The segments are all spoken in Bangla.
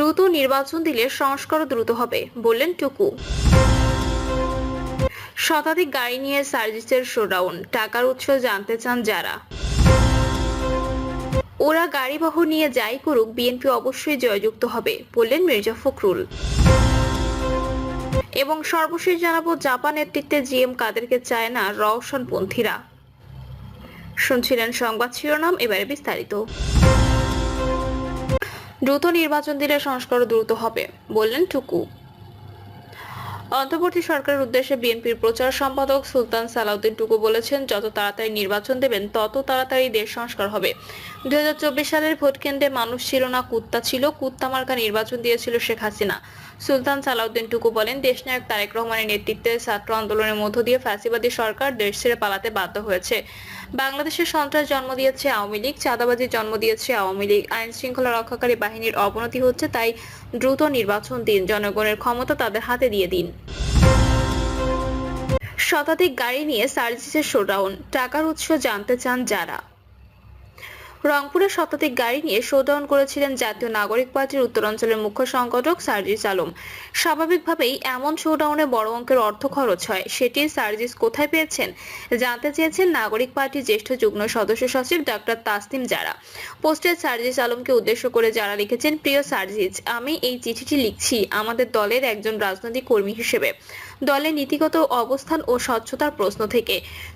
দ্রুত নির্বাচন দিলে সংস্কারও দ্রুত হবে, বললেন টুকু। শতাধিক গাড়ি নিয়ে সার্জিসের শোডাউন, টাকার উৎস জানতে চান যারা। ওরা গাড়িবহর নিয়ে যাই করুক, বিএনপি অবশ্যই জয়যুক্ত হবে, বললেন মির্জা ফখরুল। এবং সর্বশেষ জানাবো, জাপান নেতৃত্বে জিএম কাদেরকে চায় না রওশনপন্থীরা। শুনছিলেন সংবাদ শিরোনাম, এবারে বিস্তারিত। দ্রুত নির্বাচন দিলে সংস্কার দ্রুত হবে, বললেন টুকু। অন্তর্বর্তী সরকারের উদ্দেশ্যে বিএনপির প্রচার সম্পাদক সুলতান সালাউদ্দিন টুকু বলেছেন, যত তাড়াতাড়ি নির্বাচন দেবেন তত তাড়াতাড়ি দেশ সংস্কার হবে। 2024 সালের ভোট কেন্দ্রে মানুষ ছিল না, কুত্তা ছিল। কুত্তা মার্কা নির্বাচন দিয়েছিল শেখ হাসিনা। সুলতান সালাউদ্দিন টুকু বলেন, দেশনায়ক তারেক রহমানের নেতৃত্বে ছাত্র আন্দোলনের মধ্য দিয়ে ফ্যাসিবাদী সরকার দেশ ছেড়ে পালাতে বাধ্য হয়েছে। বাংলাদেশের সন্ত্রাস জন্ম দিয়েছে আওয়ামী লীগ, চাঁদাবাজি জন্ম দিয়েছে আওয়ামী লীগ, আইন শৃঙ্খলা রক্ষাকারী বাহিনীর অবনতি হচ্ছে। তাই দ্রুত নির্বাচন দিন, জনগণের ক্ষমতা তাদের হাতে দিয়ে দিন। শতাধিক গাড়ি নিয়ে সার্জিসের শোডাউন, টাকার উৎস জানতে চান যারা। রংপুরে শতাধিক গাড়ি নিয়ে শোডাউন করেছিলেন জাতীয় নাগরিক পার্টির উত্তরাঞ্চলের মুখ্য সংগঠক সার্জিস আলম। স্বাভাবিকভাবেই এমন শোডাউনে বড় অঙ্কের অর্থ খরচ হয়, সেটি সার্জিস কোথায় পেয়েছেন জানতে চেয়েছেন নাগরিক পার্টির জ্যেষ্ঠ যুগ্ম সদস্য সচিব ডাক্তার তাসনিম জারা। পোস্টে সার্জিস আলমকে উদ্দেশ্য করে যারা লিখেছেন, প্রিয় সার্জিস, আমি এই চিঠিটি লিখছি আমাদের দলের একজন রাজনৈতিক কর্মী হিসেবে, দলের নীতিগত অবস্থান ও স্বচ্ছতার প্রশ্ন থেকে।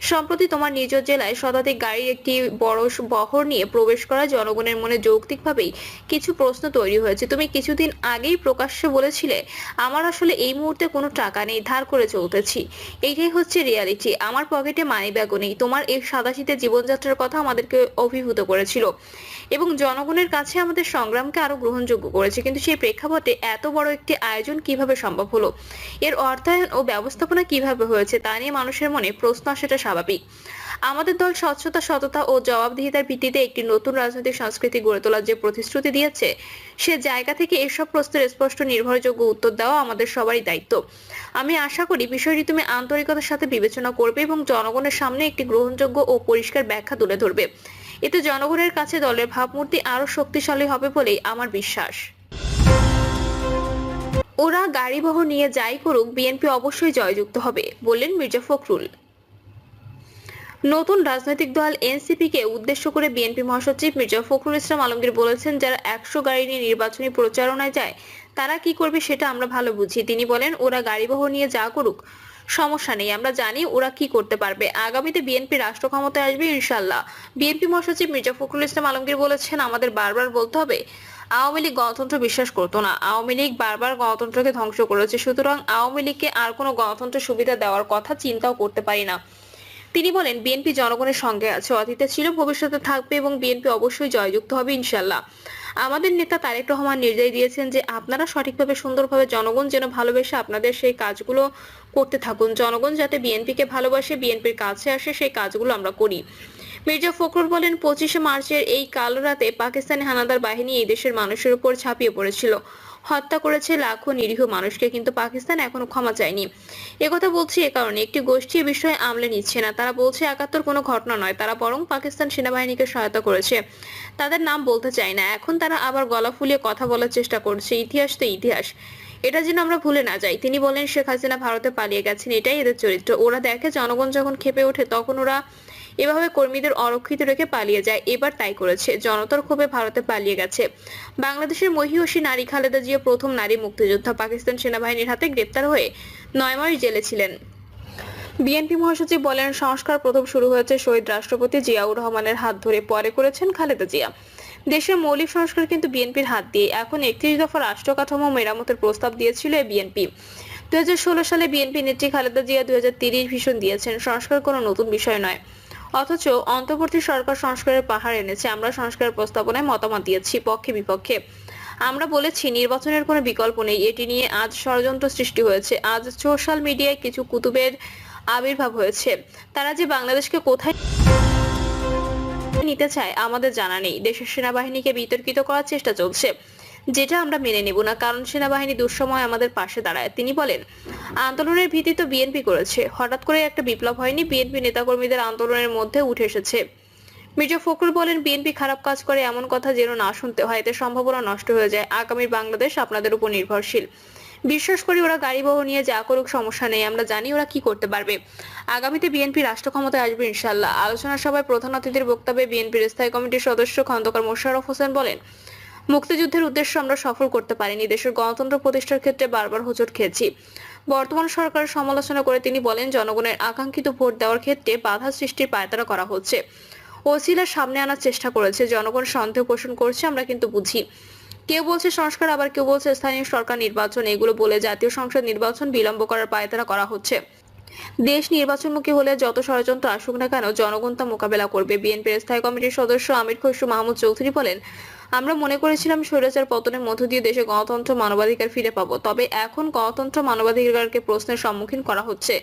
সম্প্রতি তোমার নিজ জেলায় শতাধিক গাড়ির একটি বড় বহর নিয়ে প্রবেশ করা জনগণের মনে যৌক্তিকভাবেই কিছু প্রশ্ন তৈরি হয়েছে। তুমি কিছুদিন আগেই প্রকাশ্যে বলেছিলে, আমার আসলে এই মুহূর্তে কোনো টাকা নেই, ধার করে চলতেছি। এইটাই হচ্ছে রিয়ালিটি। আমার পকেটে মানি ব্যাগও নেই। তোমার এই সাদাশীতে জীবনযাত্রার কথা আমাদেরকে অভিভূত করেছিল এবং জনগণের কাছে আমাদের সংগ্রামকে আরো গ্রহণযোগ্য করেছে। কিন্তু সেই প্রেক্ষাপটে এত বড় একটি আয়োজন কিভাবে সম্ভব হলো, এর অর্থায়ন ও ব্যবস্থাপনা কিভাবে হয়েছে তা নিয়ে মানুষের মনে প্রশ্ন আসাটা স্বাভাবিক। আমাদের দল স্বচ্ছতা, সততা ও জবাবদিহিতার ভিত্তিতে একটি নতুন রাজনৈতিক সংস্কৃতি গড়ে তোলার যে প্রতিশ্রুতি দিয়েছে, সে জায়গা থেকে এসব প্রশ্নের স্পষ্ট নির্ভরযোগ্য উত্তর দেওয়া আমাদের সবারই দায়িত্ব। আমি আশা করি বিষয়টি তুমি আন্তরিকতার সাথে বিবেচনা করবে এবং জনগণের সামনে একটি গ্রহণযোগ্য ও পরিষ্কার ব্যাখ্যা তুলে ধরবে। এতে জনগণের কাছে দলের ভাবমূর্তি আরো শক্তিশালী হবে বলেই আমার বিশ্বাস। ওরা গাড়িবহর নিয়ে যাই করুক, বিএনপি অবশ্যই জয়যুক্ত হবে, বললেন মির্জা ফখরুল। নতুন রাজনৈতিক দল এনসিপি-কে উদ্দেশ্য করে বিএনপি মহাসচিব মির্জা ফখরুল ইসলাম আলমগীর বলেছেন, যারা 100 গাড়ি নিয়ে নির্বাচনী প্রচারণায় যায় তারা কি করবে সেটা আমরা ভালো বুঝি। তিনি বলেন, ওরা গাড়িবহর নিয়ে যা করুক সমস্যা নেই, আমরা জানি ওরা কি করতে পারবে। আগামীতে বিএনপি রাষ্ট্র ক্ষমতায় আসবে ইনশাল্লাহ। বিএনপি মহাসচিব মির্জা ফখরুল ইসলাম আলমগীর বলেছেন, আমাদের বারবার বলতে হবে, আওয়ামী লীগ গণতন্ত্র বিশ্বাস করতো না। আওয়ামী লীগ বারবার গণতন্ত্রকে ধ্বংস করেছে, সুতরাং আওয়ামী লীগকে আর কোনো গণতন্ত্রের সুবিধা দেওয়ার কথা চিন্তাও করতে পারি না। তিনি বলেন, বিএনপি জনগণের সঙ্গে আছে, অতীতে ছিল, ভবিষ্যতে থাকবে এবং বিএনপি অবশ্যই জয়যুক্ত হবে ইনশাল্লাহ। আমাদের নেতা তারেক রহমান নির্দেশ দিয়েছেন যে আপনারা সঠিকভাবে, সুন্দরভাবে জনগণ যেন ভালোবেসে আপনাদের সেই কাজগুলো করতে থাকুন। জনগণ যাতে বিএনপিকে ভালোবাসে, বিএনপির কাছে আসে, সেই কাজগুলো আমরা করি। মির্জা ফখরুল বলেন, 25শে মার্চের এই কাল রাতে পাকিস্তানি হানাদার বাহিনী এই দেশের মানুষের উপর ঝাঁপিয়ে পড়েছিল, হত্যা করেছে লাখো নিরীহ মানুষকে, কিন্তু পাকিস্তান এখনো ক্ষমা চায়নি। একথা বলছি এ কারণে, একটি গোষ্ঠী এ বিষয়ে আমলে নিচ্ছে না। তারা বলছে 71 কোনো ঘটনা নয়, তারা বরং পাকিস্তান সেনাবাহিনীকে সহায়তা করেছে। তাদের নাম বলতে চাই না। এখন তারা আবার গলা ফুলিয়ে কথা বলার চেষ্টা করছে। ইতিহাস তো ইতিহাস, এটা যেন আমরা ভুলে না যাই। তিনি বলেন, শেখ হাসিনা ভারতে পালিয়ে গেছেন, এটাই এদের চরিত্র। ওরা দেখে জনগণ যখন ক্ষেপে ওঠে তখন ওরা এভাবে কর্মীদের অরক্ষিত রেখে পালিয়ে যায়। এবার তাই করেছে, জনতার ক্ষোভে ভারতে পালিয়ে গেছে। বাংলাদেশের মহিয়সী নারী খালেদা জিয়া প্রথম নারী মুক্তিযোদ্ধা, পাকিস্তান সেনাবাহিনীর হাতে গ্রেপ্তার হয়ে 9 মাস জেলে ছিলেন। বিএনপি মহাসচিব বলেন, সংস্কার প্রথম শুরু হয়েছে শহীদ রাষ্ট্রপতি জিয়াউর রহমানের হাত ধরে, পরে করেছেন খালেদা জিয়া। দেশের মৌলিক সংস্কার কিন্তু বিএনপির হাত দিয়ে। এখন 31 দফা রাষ্ট্র কাঠামো মেরামতের প্রস্তাব দিয়েছিল বিএনপি। 2016 সালে বিএনপি নেত্রী খালেদা জিয়া 2030 ভিশন দিয়েছেন। সংস্কার কোনো নতুন বিষয় নয়, অথচ অন্তর্বর্তী সরকার সংস্কারের পাহাড় এনেছে। আমরা সংস্কার প্রস্তাবনায় মতামত দিয়েছি, পক্ষে বিপক্ষে। আমরা বলেছি নির্বাচনের কোনো বিকল্প নেই। এটি নিয়ে আজ ষড়যন্ত্র সৃষ্টি হয়েছে। আজ সোশ্যাল মিডিয়ায় কিছু কুতুবের আবির্ভাব হয়েছে। তারা যে বাংলাদেশকে কোথায় নিতে চায় আমাদের জানা নেই। দেশের সেনাবাহিনীকে বিতর্কিত করার চেষ্টা চলছে, যেটা আমরা মেনে নেব না, কারণ সেনাবাহিনী দুঃসময় আমাদের পাশে দাঁড়ায়। তিনি বলেন, আন্দোলনের ভীতি তো বিএনপি করেছে, হঠাৎ করে একটা বিপ্লব হয়নি। বিএনপি নেতাকর্মীদের আন্দোলনের মধ্যে উঠে এসেছে। মির্জা ফখরুল বলেন, বিএনপি খারাপ কাজ করে এমন কথা যেন না শুনতে হয়, এতে সম্ভাবনা নষ্ট হয়ে যায়। আগামীর বাংলাদেশ আপনাদের উপর নির্ভরশীল। বিশ্বাস করি ওরা গাড়ি বহর নিয়ে যা করুক সমস্যা নেই, আমরা জানি ওরা কি করতে পারবে। আগামীতে বিএনপি রাষ্ট্র ক্ষমতায় আসবে ইনশাআল্লাহ। আলোচনা সভায় প্রধান অতিথির বক্তব্যে বিএনপির স্থায়ী কমিটির সদস্য খন্দকার মোশাররফ হোসেন বলেন, মুক্তিযুদ্ধের উদ্দেশ্য আমরা সফল করতে পারিনি, দেশের গণতন্ত্র প্রতিষ্ঠার ক্ষেত্রে বারবার হোঁচট খেয়েছি। বর্তমান সরকারের সমালোচনা করে তিনি বলেন, জনগণের আকাঙ্ক্ষিত ভোট দেওয়ার ক্ষেত্রে বাধা সৃষ্টির পায়তারা করা হচ্ছে, ওসিলা সামনে আনার চেষ্টা করেছে। জনগণ সন্দেহ পোষণ করছে, আমরা কিন্তু বুঝি। কেউ বলছে সংস্কার, আবার কেউ বলছে স্থানীয় সরকার নির্বাচন, এগুলো বলে জাতীয় সংসদ নির্বাচন বিলম্ব করার পায়তারা করা হচ্ছে। দেশ নির্বাচনমুখী হলে যত ষড়যন্ত্র আসুক না কেন, জনগণ তা মোকাবেলা করবে। বিএনপির স্থায়ী কমিটির সদস্য আমির খসরু মাহমুদ চৌধুরী বলেন, আমরা মনে করেছিলাম স্বৈরাচার পতনের মধ্য দিয়ে দেশে গণতন্ত্র মানবাধিকার ফিরে পাবো, তবে এখন গণতন্ত্র মানবাধিকারকে প্রশ্নের সম্মুখীন করা হচ্ছে।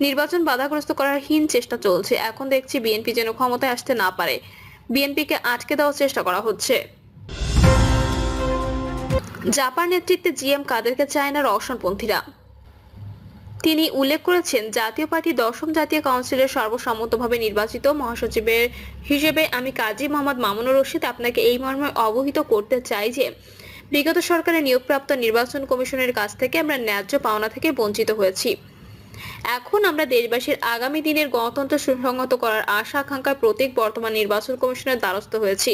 নির্বাচন বাধাগ্রস্ত করার হীন চেষ্টা চলছে। এখন দেখছি বিএনপি যেন ক্ষমতায় আসতে না পারে, বিএনপিকে আটকে দেওয়ার চেষ্টা করা হচ্ছে। জাপার নেতৃত্বে জিএম কাদেরকে চায় না রওশনপন্থীরা। তিনি উল্লেখ করেছেন, জাতীয় পার্টি 10ম জাতীয় কাউন্সিলের সর্বসম্মতভাবে নির্বাচিত মহাসচিবের হিসেবে আমি কাজী মোহাম্মদ মামুনুর রশিদ আপনাকে এই মর্মে অবহিত করতে চাই যে বিগত সরকারের নিয়োগপ্রাপ্ত নির্বাচন কমিশনের কাছ থেকে আমরা ন্যায্য পাওনা থেকে বঞ্চিত হয়েছি। এখন আমরা দেশবাসীর আগামী দিনের গণতন্ত্র সুসংহত করার আশা আকাঙ্ক্ষার প্রতীক বর্তমান নির্বাচন কমিশনের দ্বারস্থ হয়েছি।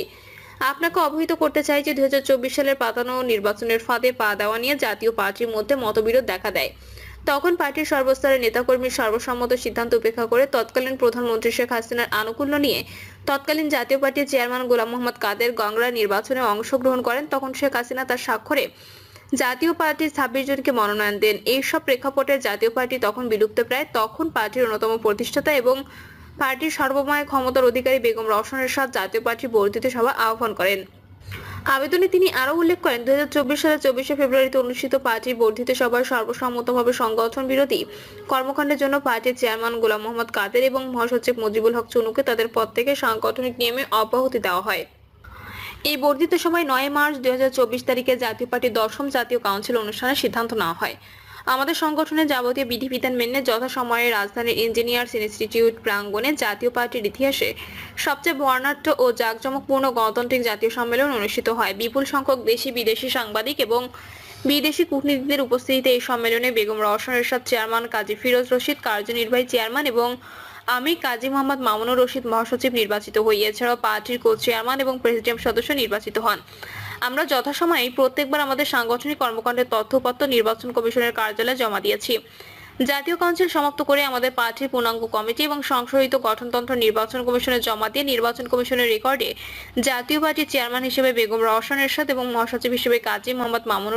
আপনাকে অবহিত করতে চাই যে 2024 সালের পাতানো নির্বাচনের ফাঁদে পা দেওয়া নিয়ে জাতীয় পার্টির মধ্যে মতবিরোধ দেখা দেয়। তখন পার্টির সর্বস্তরের নেতাকর্মীর সর্বসম্মত সিদ্ধান্ত উপেক্ষা করে তৎকালীন প্রধানমন্ত্রী শেখ হাসিনার আনুকূল্য নিয়ে তৎকালীন জাতীয় পার্টির চেয়ারম্যান গোলাম মোহাম্মদ কাদের গংরা নির্বাচনে অংশগ্রহণ করেন। তখন শেখ হাসিনা তার স্বাক্ষরে জাতীয় পার্টির 26 জনকে মনোনয়ন দেন। এইসব প্রেক্ষাপটে জাতীয় পার্টি তখন বিলুপ্তপ্রায়। তখন পার্টির অন্যতম প্রতিষ্ঠাতা এবং পার্টির সর্বময় ক্ষমতার অধিকারী বেগম রওশন এরশাদ জাতীয় পার্টির বর্ধিত সভা আহ্বান করেন। আবেদনে তিনি আরো উল্লেখ করেন, 2024 সালের 24শে ফেব্রুয়ারিতে অনুষ্ঠিত পার্টির বর্ধিত সভায় সর্বসম্মতভাবে সংগঠন বিরোধী কর্মকাণ্ডের জন্য পার্টির চেয়ারম্যান গোলাম মোহাম্মদ কাদের এবং মহাসচিব মুজিবুল হক চুনুকে তাদের পদ থেকে সাংগঠনিক নিয়মে অব্যাহতি দেওয়া হয়। এই বর্ধিত সময় 9 মার্চ 2024 তারিখে জাতীয় পার্টির 10ম জাতীয় কাউন্সিল অনুষ্ঠানের সিদ্ধান্ত নেওয়া হয়। আমাদের সংগঠনের যাবতীয় বিধিবিধান মেনে যথাসময়ে রাজধানীর ইঞ্জিনিয়ার্স ইনস্টিটিউট প্রাঙ্গণে জাতীয় পার্টির ইতিহাসে সবচেয়ে বর্ণাঢ্য ও জাঁকজমকপূর্ণ গণতান্ত্রিক জাতীয় সম্মেলন অনুষ্ঠিত হয়। বিপুল সংখ্যক দেশি বিদেশি সাংবাদিক এবং বিদেশি কূটনীতিকদের উপস্থিতিতে এই সম্মেলনে বেগম রওশন এরশাদ চেয়ারম্যান, কাজী ফিরোজ রশিদ কার্যনির্বাহী চেয়ারম্যান এবং আমি কাজী মোহাম্মদ মামুনুর রশিদ মহাসচিব নির্বাচিত হই। এছাড়াও পার্টির কো চেয়ারম্যান এবং প্রেসিডিয়াম সদস্য নির্বাচিত হন। আমরা যথাসময়ে প্রত্যেকবার আমাদের সাংগঠনিক কর্মকাণ্ডের তথ্যপত্র নির্বাচন কমিশনের কার্যালয়ে জমা দিয়েছি। জাতীয় কাউন্সিল সমাপ্ত করে আমাদের পার্টির পূর্ণাঙ্গ কমিটি এবং সংশোধিত গঠনতন্ত্র নির্বাচন কমিশনে জমা দিয়ে নির্বাচন কমিশনের রেকর্ডে জাতীয় পার্টির চেয়ারম্যান হিসেবে বেগম রওশন এরশাদ এবং মহাসচিব হিসেবে কাজী মোহাম্মদ মামুনুর